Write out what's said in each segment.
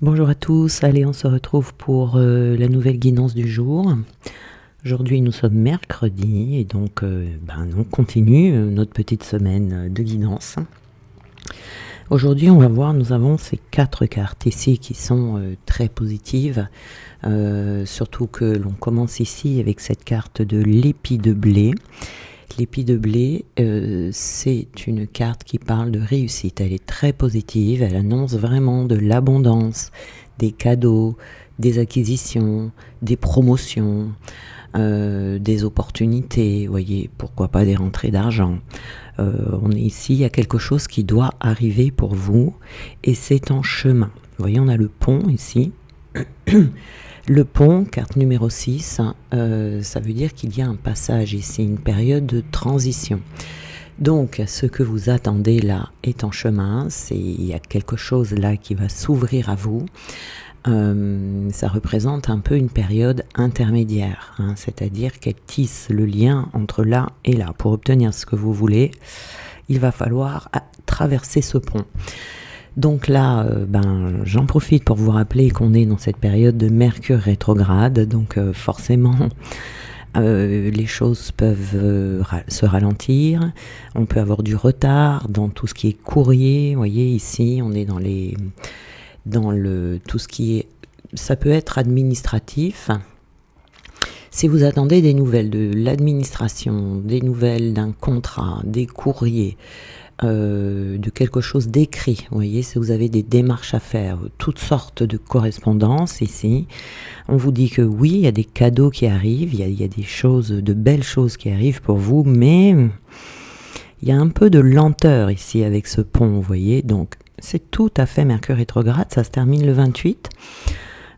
Bonjour à tous, allez on se retrouve pour la nouvelle guidance du jour. Aujourd'hui nous sommes mercredi et donc on continue notre petite semaine de guidance. Aujourd'hui on va voir, nous avons ces 4 cartes ici qui sont très positives, surtout que l'on commence ici avec cette carte de l'épi de blé. L'épi de blé, c'est une carte qui parle de réussite. Elle est très positive, elle annonce vraiment de l'abondance, des cadeaux, des acquisitions, des promotions, des opportunités, vous voyez, pourquoi pas des rentrées d'argent. On est ici, il y a quelque chose qui doit arriver pour vous et c'est en chemin. Vous voyez, on a le pont ici. Le pont, carte numéro 6, ça veut dire qu'il y a un passage ici, une période de transition. Donc, ce que vous attendez là est en chemin, il y a quelque chose là qui va s'ouvrir à vous. Ça représente un peu une période intermédiaire, c'est-à-dire qu'elle tisse le lien entre là et là. Pour obtenir ce que vous voulez, il va falloir traverser ce pont. Donc là, j'en profite pour vous rappeler qu'on est dans cette période de Mercure rétrograde, donc forcément, les choses peuvent se ralentir, on peut avoir du retard dans tout ce qui est courrier, vous voyez ici, on est tout ce qui est, ça peut être administratif. Si vous attendez des nouvelles de l'administration, des nouvelles d'un contrat, des courriers, de quelque chose d'écrit, vous voyez, si vous avez des démarches à faire, toutes sortes de correspondances ici, on vous dit que oui, il y a des cadeaux qui arrivent, il y a des choses, de belles choses qui arrivent pour vous, mais il y a un peu de lenteur ici avec ce pont, vous voyez, donc c'est tout à fait Mercure rétrograde, ça se termine le 28,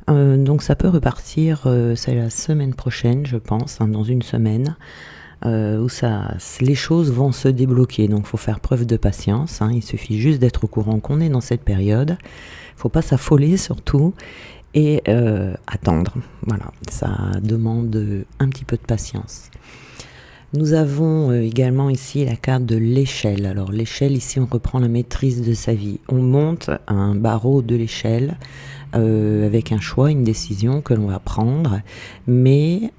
donc ça peut repartir, c'est la semaine prochaine je pense, dans une semaine, où les choses vont se débloquer. Donc il faut faire preuve de patience, il suffit juste d'être au courant qu'on est dans cette période, il ne faut pas s'affoler surtout, et attendre. Voilà, ça demande un petit peu de patience. Nous avons également ici la carte de l'échelle. Alors l'échelle, ici on reprend la maîtrise de sa vie. On monte un barreau de l'échelle avec un choix, une décision que l'on va prendre. Mais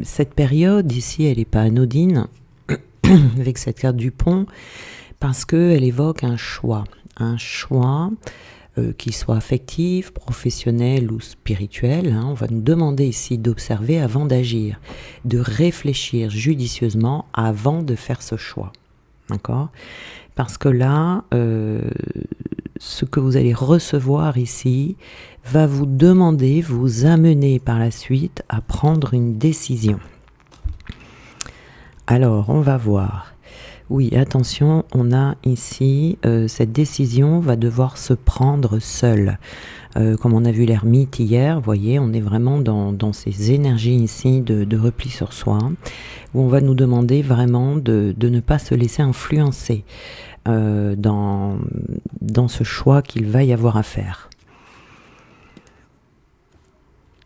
cette période ici, elle n'est pas anodine avec cette carte du pont parce qu'elle évoque un choix. Un choix qui soit affectif, professionnel ou spirituel. On va nous demander ici d'observer avant d'agir, de réfléchir judicieusement avant de faire ce choix. D'accord ? Parce que là, ce que vous allez recevoir ici va vous demander, vous amener par la suite à prendre une décision. Alors, on va voir. Oui, attention, on a ici, cette décision va devoir se prendre seule. Comme on a vu l'ermite hier, vous voyez, on est vraiment dans ces énergies ici de repli sur soi, où on va nous demander vraiment de ne pas se laisser influencer dans ce choix qu'il va y avoir à faire.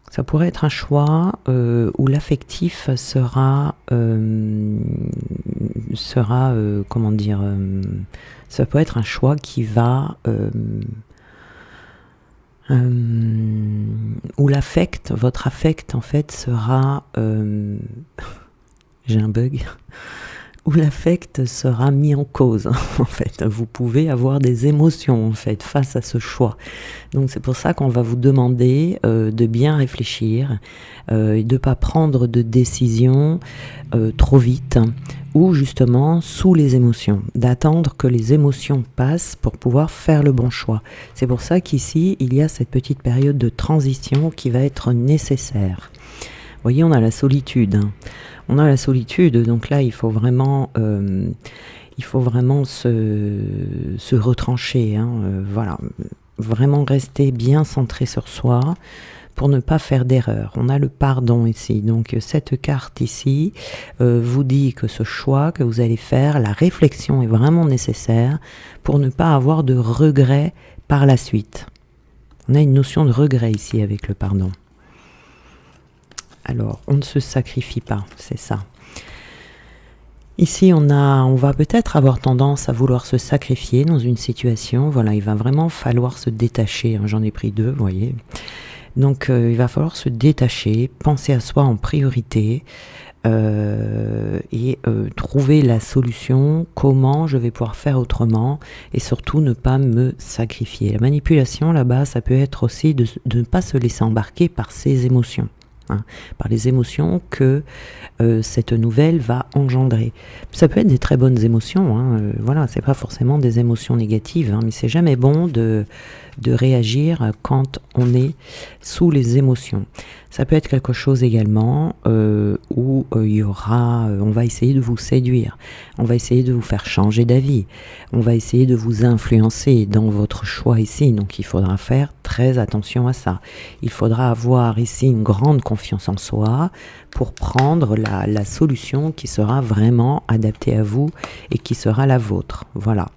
Ça pourrait être un choix où l'affectif sera ça peut être un choix qui va où votre affect en fait sera j'ai un bug, où l'affect sera mis en cause en fait. Vous pouvez avoir des émotions en fait face à ce choix. Donc c'est pour ça qu'on va vous demander de bien réfléchir et de ne pas prendre de décision trop vite ou justement sous les émotions, d'attendre que les émotions passent pour pouvoir faire le bon choix. C'est pour ça qu'ici il y a cette petite période de transition qui va être nécessaire. Vous voyez, on a la solitude. On a la solitude, donc là il faut vraiment se retrancher, voilà, vraiment rester bien centré sur soi pour ne pas faire d'erreur. On a le pardon ici, donc cette carte ici vous dit que ce choix que vous allez faire, la réflexion est vraiment nécessaire pour ne pas avoir de regrets par la suite. On a une notion de regret ici avec le pardon. Alors, on ne se sacrifie pas, c'est ça. Ici, on va peut-être avoir tendance à vouloir se sacrifier dans une situation. Voilà, il va vraiment falloir se détacher, hein. J'en ai pris 2, vous voyez. Donc, il va falloir se détacher, penser à soi en priorité et trouver la solution, comment je vais pouvoir faire autrement et surtout ne pas me sacrifier. La manipulation, là-bas, ça peut être aussi de ne pas se laisser embarquer par ses émotions. Hein, par les émotions que cette nouvelle va engendrer. Ça peut être des très bonnes émotions, hein, voilà, c'est pas forcément des émotions négatives, hein, mais c'est jamais bon de réagir quand on est sous les émotions. Ça peut être quelque chose également où il y aura, on va essayer de vous séduire, on va essayer de vous faire changer d'avis, on va essayer de vous influencer dans votre choix ici, donc il faudra faire très attention à ça. Il faudra avoir ici une grande confiance en soi pour prendre la solution qui sera vraiment adaptée à vous et qui sera la vôtre. Voilà.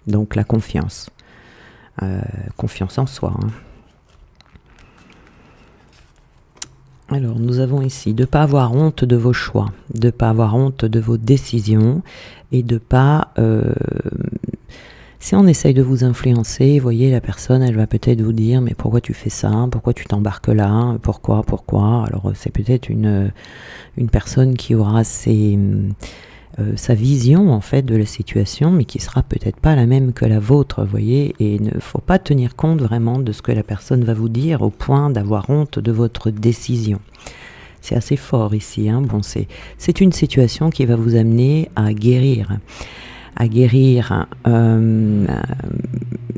Donc la confiance. Confiance en soi. Hein. Alors, nous avons ici de ne pas avoir honte de vos choix, de ne pas avoir honte de vos décisions et de ne pas... si on essaye de vous influencer, vous voyez, la personne, elle va peut-être vous dire « Mais pourquoi tu fais ça? Pourquoi tu t'embarques là? Pourquoi? Alors, c'est peut-être une personne qui aura sa vision, en fait, de la situation, mais qui sera peut-être pas la même que la vôtre, vous voyez. Et il ne faut pas tenir compte vraiment de ce que la personne va vous dire au point d'avoir honte de votre décision. C'est assez fort ici, hein. Bon, c'est une situation qui va vous amener à guérir.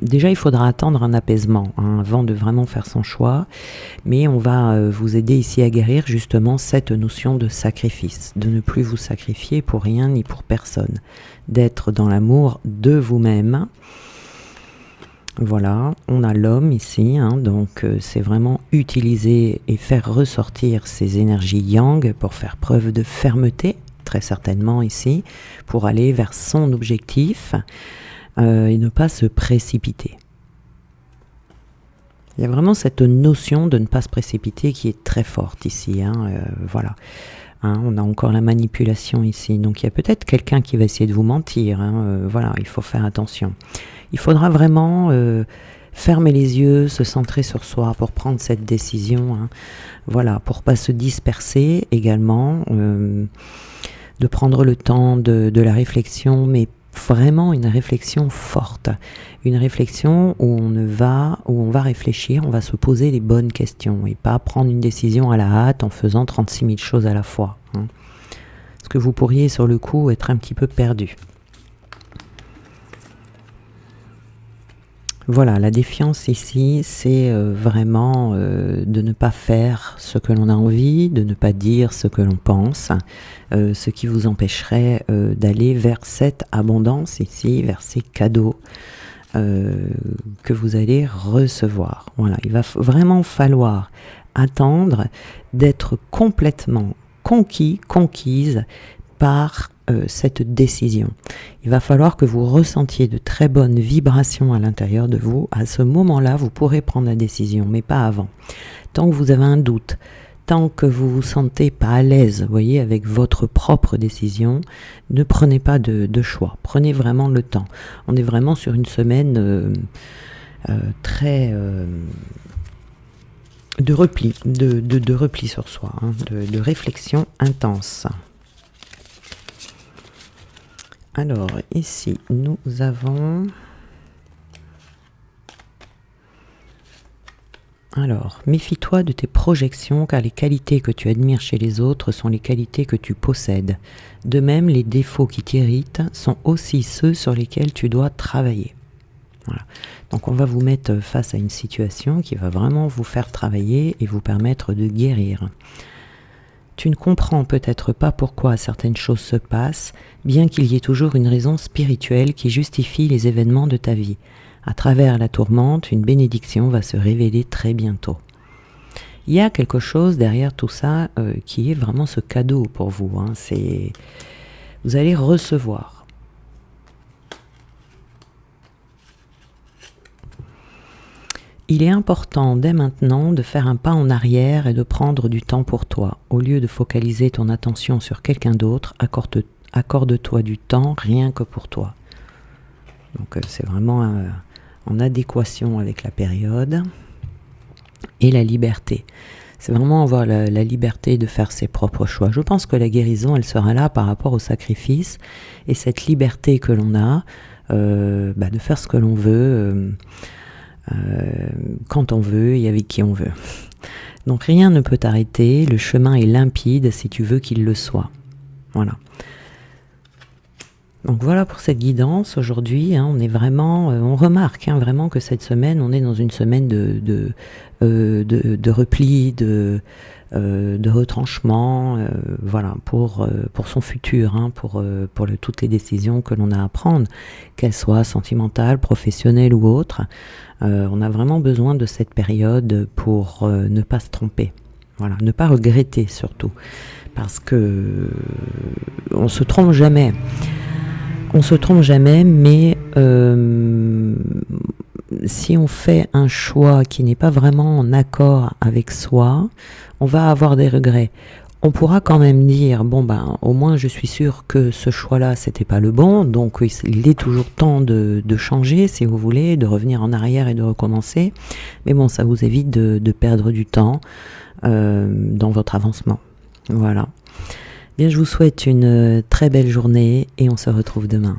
Déjà, il faudra attendre un apaisement hein, avant de vraiment faire son choix, mais on va vous aider ici à guérir justement cette notion de sacrifice, de ne plus vous sacrifier pour rien ni pour personne, d'être dans l'amour de vous-même. Voilà, on a l'homme ici, hein, donc c'est vraiment utiliser et faire ressortir ces énergies yang pour faire preuve de fermeté, très certainement ici, pour aller vers son objectif et ne pas se précipiter. Il y a vraiment cette notion de ne pas se précipiter qui est très forte ici, hein, voilà. Hein, on a encore la manipulation ici, donc il y a peut-être quelqu'un qui va essayer de vous mentir, hein, voilà, il faut faire attention. Il faudra vraiment fermer les yeux, se centrer sur soi pour prendre cette décision, hein, voilà, pour pas se disperser également, de prendre le temps de la réflexion, mais vraiment une réflexion forte, une réflexion où on va réfléchir, on va se poser les bonnes questions et pas prendre une décision à la hâte en faisant 36 000 choses à la fois. Hein. Parce que vous pourriez sur le coup être un petit peu perdu. Voilà, la défiance ici, c'est vraiment de ne pas faire ce que l'on a envie, de ne pas dire ce que l'on pense, ce qui vous empêcherait d'aller vers cette abondance ici, vers ces cadeaux que vous allez recevoir. Voilà, il va vraiment falloir attendre d'être complètement conquise par cette décision. Il va falloir que vous ressentiez de très bonnes vibrations à l'intérieur de vous. À ce moment-là, vous pourrez prendre la décision, mais pas avant. Tant que vous avez un doute, tant que vous vous sentez pas à l'aise, vous voyez, avec votre propre décision, ne prenez pas de choix. Prenez vraiment le temps. On est vraiment sur une semaine très de repli, de repli sur soi, hein, de réflexion intense. Alors, ici, nous avons... Alors, méfie-toi de tes projections, car les qualités que tu admires chez les autres sont les qualités que tu possèdes. De même, les défauts qui t'irritent sont aussi ceux sur lesquels tu dois travailler. Voilà. Donc, on va vous mettre face à une situation qui va vraiment vous faire travailler et vous permettre de guérir. Tu ne comprends peut-être pas pourquoi certaines choses se passent, bien qu'il y ait toujours une raison spirituelle qui justifie les événements de ta vie. À travers la tourmente, une bénédiction va se révéler très bientôt. Il y a quelque chose derrière tout ça qui est vraiment ce cadeau pour vous. Hein. Vous allez recevoir. Il est important dès maintenant de faire un pas en arrière et de prendre du temps pour toi. Au lieu de focaliser ton attention sur quelqu'un d'autre, accorde-toi du temps rien que pour toi. Donc c'est vraiment en adéquation avec la période et la liberté. C'est vraiment avoir la liberté de faire ses propres choix. Je pense que la guérison, elle sera là par rapport au sacrifice et cette liberté que l'on a de faire ce que l'on veut, quand on veut et avec qui on veut. Donc rien ne peut t'arrêter, le chemin est limpide si tu veux qu'il le soit. Voilà. Donc voilà pour cette guidance aujourd'hui, on est vraiment, on remarque vraiment que cette semaine, on est dans une semaine de repli, de retranchement, voilà, pour son futur, pour toutes les décisions que l'on a à prendre, qu'elles soient sentimentales, professionnelles ou autres. On a vraiment besoin de cette période pour ne pas se tromper, voilà, ne pas regretter surtout, parce que on se trompe jamais. On se trompe jamais, mais si on fait un choix qui n'est pas vraiment en accord avec soi, on va avoir des regrets. On pourra quand même dire, au moins je suis sûr que ce choix-là, c'était pas le bon, donc il est toujours temps de changer, si vous voulez, de revenir en arrière et de recommencer. Mais bon, ça vous évite de perdre du temps dans votre avancement. Voilà. Bien, je vous souhaite une très belle journée et on se retrouve demain.